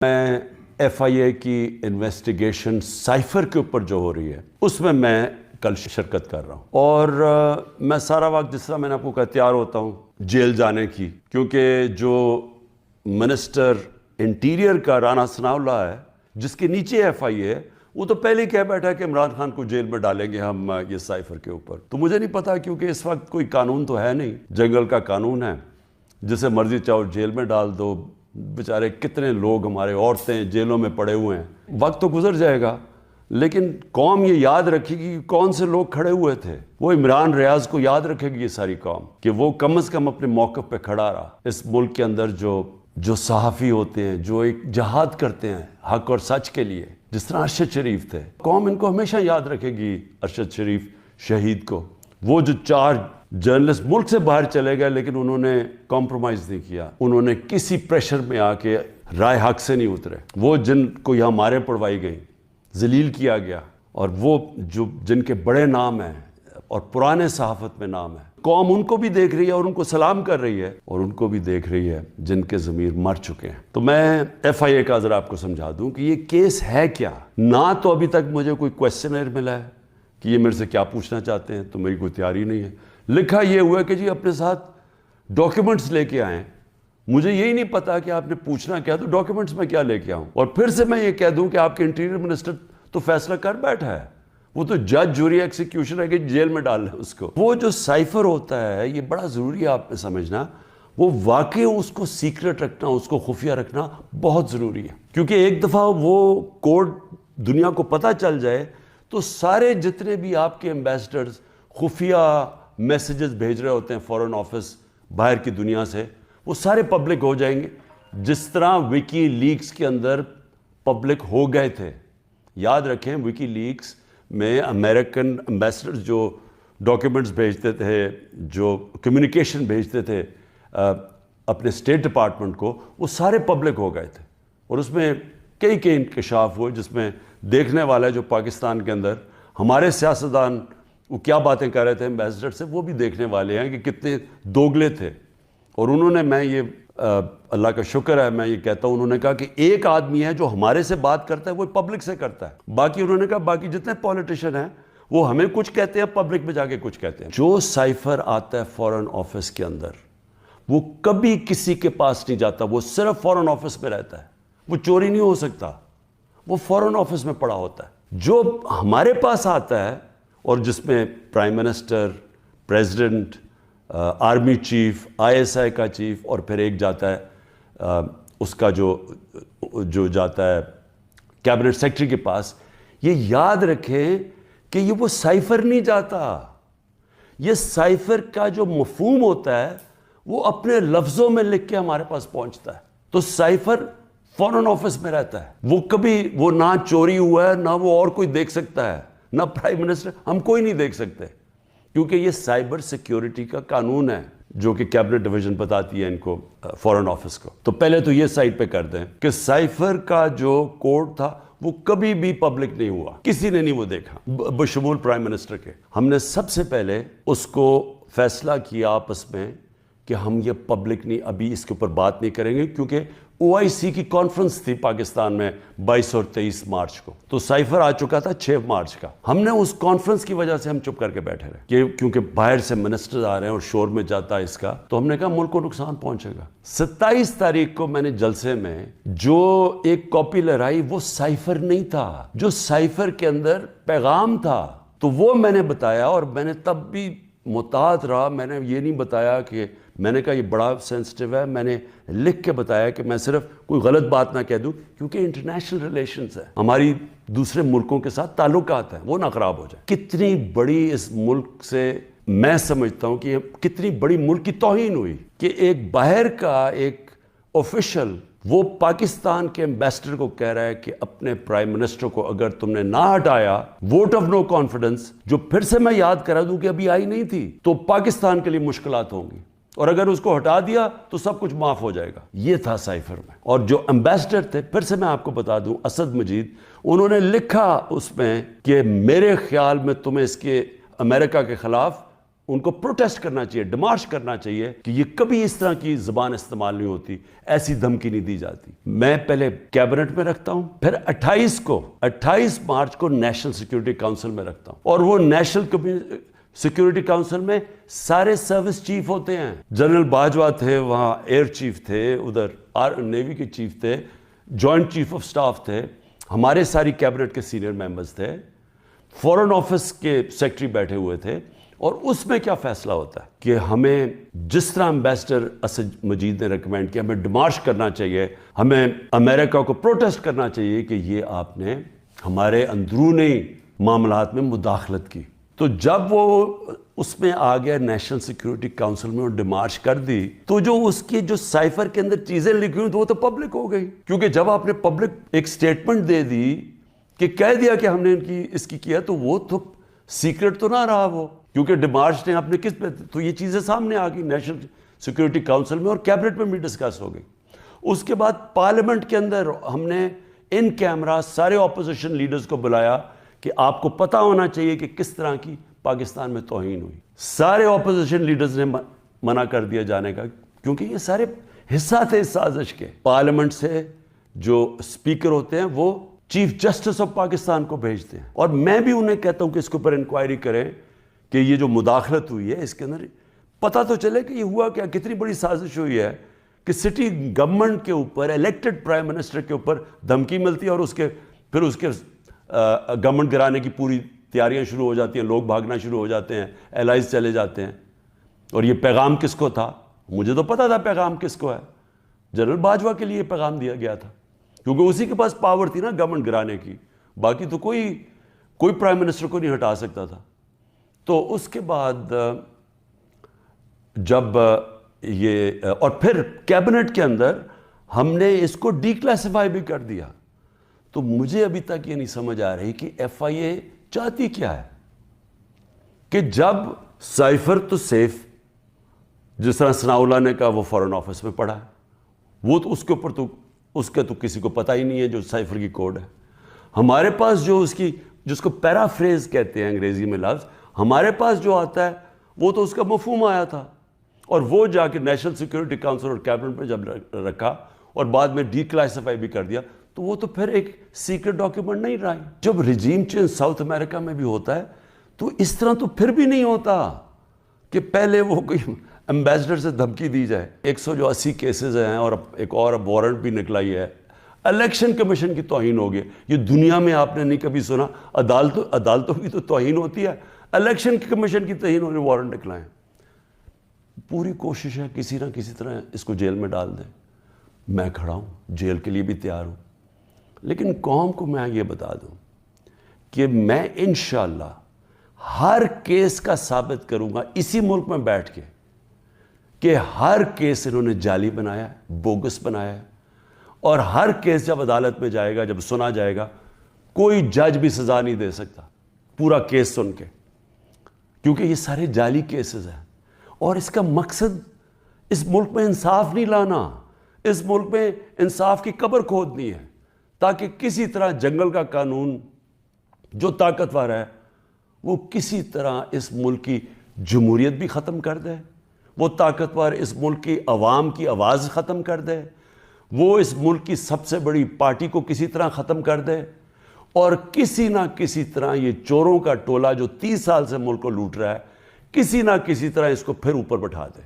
میں ایف آئی اے کی investigation cipher کے اوپر جو ہو رہی ہے اس میں کل شرکت کر رہا ہوں، اور میں سارا وقت جس طرح میں نے آپ کو کہا تیار ہوتا ہوں جیل جانے کی، کیونکہ جو منسٹر انٹیریئر کا رانا ثناء اللہ ہے جس کے نیچے ایف آئی اے ہے، وہ تو پہلے ہی کہہ بیٹھا کہ عمران خان کو جیل میں ڈالیں گے ہم یہ سائفر کے اوپر۔ تو مجھے نہیں پتا، کیونکہ اس وقت کوئی قانون تو ہے نہیں، جنگل کا قانون ہے، جسے مرضی چاہو جیل میں ڈال دو۔ بیچارے کتنے لوگ ہمارے عورتیں جیلوں میں پڑے ہوئے ہیں، وقت تو گزر جائے گا لیکن قوم یہ یاد رکھے گی کہ کون سے لوگ کھڑے ہوئے تھے۔ وہ عمران ریاض کو یاد رکھے گی یہ ساری قوم کہ وہ کم از کم اپنے موقف پہ کھڑا رہا۔ اس ملک کے اندر جو صحافی ہوتے ہیں، جو ایک جہاد کرتے ہیں حق اور سچ کے لیے، جس طرح ارشد شریف تھے، قوم ان کو ہمیشہ یاد رکھے گی، ارشد شریف شہید کو۔ وہ جو 4 جرنلسٹ ملک سے باہر چلے گئے لیکن انہوں نے کمپرومائز نہیں کیا، انہوں نے کسی پریشر میں آ کے رائے حق سے نہیں اترے۔ وہ جن کو یہاں ماریں پڑوائی گئیں، ذلیل کیا گیا، اور وہ جن کے بڑے نام ہیں اور پرانے صحافت میں نام ہے، قوم ان کو بھی دیکھ رہی ہے اور ان کو سلام کر رہی ہے، اور ان کو بھی دیکھ رہی ہے جن کے ضمیر مر چکے ہیں۔ تو میں ایف آئی اے کا ذرا آپ کو سمجھا دوں کہ یہ کیس ہے کیا۔ نہ تو ابھی تک مجھے کوئی کویسچنر ملا ہے کہ یہ میرے سے کیا پوچھنا چاہتے ہیں، تو میری کوئی تیاری نہیں ہے۔ لکھا یہ ہوا ہے کہ جی اپنے ساتھ ڈاکیومنٹس لے کے آئیں۔ مجھے یہی نہیں پتا کہ آپ نے پوچھنا کیا، تو ڈاکیومنٹس میں کیا لے کے آؤں؟ اور پھر سے میں یہ کہہ دوں کہ آپ کے انٹیریئر منسٹر تو فیصلہ کر بیٹھا ہے، وہ تو جج جوری ایکسیکیوشن ہے کہ جیل میں ڈال لیں اس کو۔ وہ جو سائفر ہوتا ہے، یہ بڑا ضروری ہے آپ نے سمجھنا، وہ واقعی اس کو سیکرٹ رکھنا، اس کو خفیہ رکھنا بہت ضروری ہے، کیونکہ ایک دفعہ وہ کوڈ دنیا کو پتہ چل جائے تو سارے جتنے بھی آپ کے ایمبیسڈرز خفیہ میسیجز بھیج رہے ہوتے ہیں فورن آفس باہر کی دنیا سے، وہ سارے پبلک ہو جائیں گے، جس طرح وکی لیکس کے اندر پبلک ہو گئے تھے۔ یاد رکھیں وکی لیکس میں امریکن ایمبیسڈرز جو ڈاکیومنٹس بھیجتے تھے، جو کمیونیکیشن بھیجتے تھے اپنے اسٹیٹ ڈپارٹمنٹ کو، وہ سارے پبلک ہو گئے تھے، اور اس میں کئی انکشاف ہوئے جس میں دیکھنے والا جو پاکستان کے اندر ہمارے سیاستدان وہ کیا باتیں کر رہے تھے ایمبیسڈر سے، وہ بھی دیکھنے والے ہیں کہ کتنے دوگلے تھے۔ اور انہوں نے، میں یہ اللہ کا شکر ہے میں یہ کہتا ہوں، انہوں نے کہا کہ ایک آدمی ہے جو ہمارے سے بات کرتا ہے وہ پبلک سے کرتا ہے، باقی انہوں نے کہا باقی جتنے پولیٹیشین ہیں وہ ہمیں کچھ کہتے ہیں، پبلک میں جا کے کچھ کہتے ہیں۔ جو سائفر آتا ہے فورن آفس کے اندر، وہ کبھی کسی کے پاس نہیں جاتا، وہ صرف فورن آفس میں رہتا ہے، وہ چوری نہیں ہو سکتا، وہ فورن آفس میں پڑا ہوتا ہے۔ جو ہمارے پاس آتا ہے اور جس میں prime minister, president, army chief, I S I کا چیف، اور پھر ایک جاتا ہے اس کا جو جاتا ہے کیبنٹ سیکرٹری کے پاس، یہ یاد رکھیں کہ یہ وہ سائفر نہیں جاتا۔ یہ سائفر کا جو مفہوم ہوتا ہے وہ اپنے لفظوں میں لکھ کے ہمارے پاس پہنچتا ہے۔ تو سائفر فورن آفس میں رہتا ہے، وہ کبھی وہ نہ چوری ہوا ہے، نہ وہ اور کوئی دیکھ سکتا ہے، نہ پرائم منسٹر، ہم کوئی نہیں دیکھ سکتے، کیونکہ یہ سائبر سیکیورٹی کا قانون ہے جو کہ کیبنٹ ڈویژن بتاتی ہے ان کو، فورن آفس کو۔ تو پہلے تو یہ سائٹ پہ کر دیں کہ سائفر کا جو کوڈ تھا وہ کبھی بھی پبلک نہیں ہوا، کسی نے نہیں وہ دیکھا بشمول پرائم منسٹر کے۔ ہم نے سب سے پہلے اس کو فیصلہ کیا آپس میں کہ ہم یہ پبلک نہیں، ابھی اس کے اوپر بات نہیں کریں گے، کیونکہ او آئی سی کی کانفرنس تھی پاکستان میں 22 اور 23 مارچ کو، تو سائفر آ چکا تھا 6 مارچ کا۔ ہم نے اس کانفرنس کی وجہ سے ہم چپ کر کے بیٹھے رہے، کیونکہ باہر سے منسٹر آ رہے ہیں اور شور میں جاتا ہے اس کا، تو ہم نے کہا ملک کو نقصان پہنچے گا۔ 27 تاریخ کو میں نے جلسے میں جو ایک کاپی لہرائی وہ سائفر نہیں تھا، جو سائفر کے اندر پیغام تھا، تو وہ میں نے بتایا، اور میں نے تب بھی محتاط رہا، میں نے یہ نہیں بتایا کہ میں نے کہا یہ بڑا سینسٹیو ہے، میں نے لکھ کے بتایا کہ میں صرف کوئی غلط بات نہ کہہ دوں، کیونکہ انٹرنیشنل ریلیشنز ہے، ہماری دوسرے ملکوں کے ساتھ تعلقات ہیں، وہ نہ خراب ہو جائے۔ کتنی بڑی اس ملک سے میں سمجھتا ہوں کہ کتنی بڑی ملک کی توہین ہوئی کہ ایک باہر کا ایک آفیشل وہ پاکستان کے ایمبیسڈر کو کہہ رہا ہے کہ اپنے پرائم منسٹر کو اگر تم نے نہ ہٹایا، ووٹ آف نو کانفیڈنس، جو پھر سے میں یاد کرا دوں کہ ابھی آئی نہیں تھی، تو پاکستان کے لیے مشکلات ہوں گی، اور اگر اس کو ہٹا دیا تو سب کچھ معاف ہو جائے گا۔ یہ تھا سائفر میں۔ اور جو ایمبیسڈر تھے، پھر سے میں آپ کو بتا دوں، اسد مجید، انہوں نے لکھا اس میں کہ میرے خیال میں تمہیں اس کے امریکہ کے خلاف ان کو پروٹیسٹ کرنا چاہیے, ڈیمارش کرنا چاہیے کہ یہ کبھی اس طرح کی زبان استعمال نہیں ہوتی, ایسی دھمکی نہیں دی جاتی. میں پہلے کیبنٹ میں رکھتا ہوں, پھر 28 مارچ کو نیشنل سیکیورٹی کاؤنسل میں رکھتا ہوں, اور وہ نیشنل سیکیورٹی کاؤنسل میں سارے سروس چیف ہوتے ہیں. جنرل باجوہ تھے وہاں, ایئر چیف تھے, ادھر نیوی کے چیف تھے, جوائنٹ چیف آف سٹاف تھے, ہمارے ساری کیبنٹ کے سینئر ممبرز تھے, فورن آفس کے سیکرٹری بیٹھے ہوئے تھے. اور اس میں کیا فیصلہ ہوتا ہے کہ ہمیں جس طرح امبیسڈر اسد مجید نے ریکمینڈ کیا, ہمیں ڈیمارش کرنا چاہیے, ہمیں امریکہ کو پروٹیسٹ کرنا چاہیے کہ یہ آپ نے ہمارے اندرونی معاملات میں مداخلت کی. تو جب وہ اس میں آ گیا نیشنل سیکیورٹی کاؤنسل میں اور ڈیمارش کر دی, تو جو اس کی جو سائفر کے اندر چیزیں لکھی ہوئی تو وہ تو پبلک ہو گئی. کیونکہ جب آپ نے پبلک ایک سٹیٹمنٹ دے دی کہ کہہ دیا کہ ہم نے اس کی کیا, تو وہ تو سیکرٹ تو نہ رہا وہ, کیونکہ ڈیمارش نے اپنے کس پہ, تو یہ چیزیں سامنے آ گئی نیشنل سیکیورٹی کاؤنسل میں اور کیبنٹ میں بھی ڈسکس ہو گئی. اس کے بعد پارلیمنٹ کے اندر ہم نے ان کیمرہ سارے اپوزیشن لیڈرز کو بلایا کہ آپ کو پتہ ہونا چاہیے کہ کس طرح کی پاکستان میں توہین ہوئی. سارے اپوزیشن لیڈرز نے منع کر دیا جانے کا, کیونکہ یہ سارے حصہ تھے اس سازش کے. پارلیمنٹ سے جو اسپیکر ہوتے ہیں وہ چیف جسٹس آف پاکستان کو بھیجتے ہیں, اور میں بھی انہیں کہتا ہوں کہ اس کے اوپر انکوائری کریں کہ یہ جو مداخلت ہوئی ہے اس کے اندر پتہ تو چلے کہ یہ ہوا کیا, کتنی بڑی سازش ہوئی ہے کہ سٹی گورنمنٹ کے اوپر, الیکٹڈ پرائم منسٹر کے اوپر دھمکی ملتی ہے, اور پھر اس کے گورنمنٹ گرانے کی پوری تیاریاں شروع ہو جاتی ہیں, لوگ بھاگنا شروع ہو جاتے ہیں, الائز چلے جاتے ہیں. اور یہ پیغام کس کو تھا؟ مجھے تو پتہ تھا پیغام کس کو ہے, جنرل باجوہ کے لیے پیغام دیا گیا تھا, کیونکہ اسی کے پاس پاور تھی نا گورنمنٹ گرانے کی, باقی تو کوئی پرائم منسٹر کو نہیں ہٹا سکتا تھا. تو اس کے بعد جب یہ, اور پھر کیبنٹ کے اندر ہم نے اس کو ڈی کلاسیفائی بھی کر دیا. تو مجھے ابھی تک یہ نہیں سمجھ آ رہی کہ ایف آئی اے چاہتی کیا ہے, کہ جب سائفر تو سیف, جس طرح ثناءاللہ نے کہا وہ فورن آفس میں پڑھا ہے, وہ تو اس کے اوپر تو اس کا تو کسی کو پتہ ہی نہیں ہے جو سائفر کی کوڈ ہے. ہمارے پاس جو جس کو پیرافریز کہتے ہیں انگریزی میں لفظ, ہمارے پاس جو آتا ہے وہ تو اس کا مفہوم آیا تھا, اور وہ جا کے نیشنل سیکیورٹی کاؤنسل اور کیبنٹ میں جب رکھا اور بعد میں ڈی کلاسیفائی بھی کر دیا, تو وہ تو پھر ایک سیکرٹ ڈاکیومنٹ نہیں رہا. جب رجیم چینج ساؤتھ امریکہ میں بھی ہوتا ہے تو اس طرح تو پھر بھی نہیں ہوتا کہ پہلے وہ کوئی امبیسڈر سے دھمکی دی جائے. 180 کیسز ہیں, اور ایک اور اب وارنٹ بھی نکلا ہی ہے. الیکشن کمیشن کی توہین ہو گئی, یہ دنیا میں آپ نے نہیں کبھی سنا. عدالتوں کی تو توہین ہوتی ہے, الیکشن کمیشن کی توہین ہونے وارنٹ نکلائیں. پوری کوشش ہے کسی نہ کسی طرح اس کو جیل میں ڈال دیں. میں کھڑا ہوں, جیل کے لیے بھی تیار ہوں, لیکن قوم کو میں یہ بتا دوں کہ میں انشاءاللہ ہر کیس کا ثابت کروں گا اسی ملک میں بیٹھ کے کہ ہر کیس انہوں نے جعلی بنایا ہے, بوگس بنایا ہے, اور ہر کیس جب عدالت میں جائے گا, جب سنا جائے گا, کوئی جج بھی سزا نہیں دے سکتا پورا کیس سن کے, کیونکہ یہ سارے جعلی کیسز ہیں. اور اس کا مقصد اس ملک میں انصاف نہیں لانا, اس ملک میں انصاف کی قبر کھودنی ہے, تاکہ کسی طرح جنگل کا قانون جو طاقتور ہے وہ کسی طرح اس ملک کی جمہوریت بھی ختم کر دے, وہ طاقتور اس ملک کی عوام کی آواز ختم کر دے, وہ اس ملک کی سب سے بڑی پارٹی کو کسی طرح ختم کر دے, اور کسی نہ کسی طرح یہ چوروں کا ٹولہ جو 30 سال سے ملک کو لوٹ رہا ہے, کسی نہ کسی طرح اس کو پھر اوپر بٹھا دے.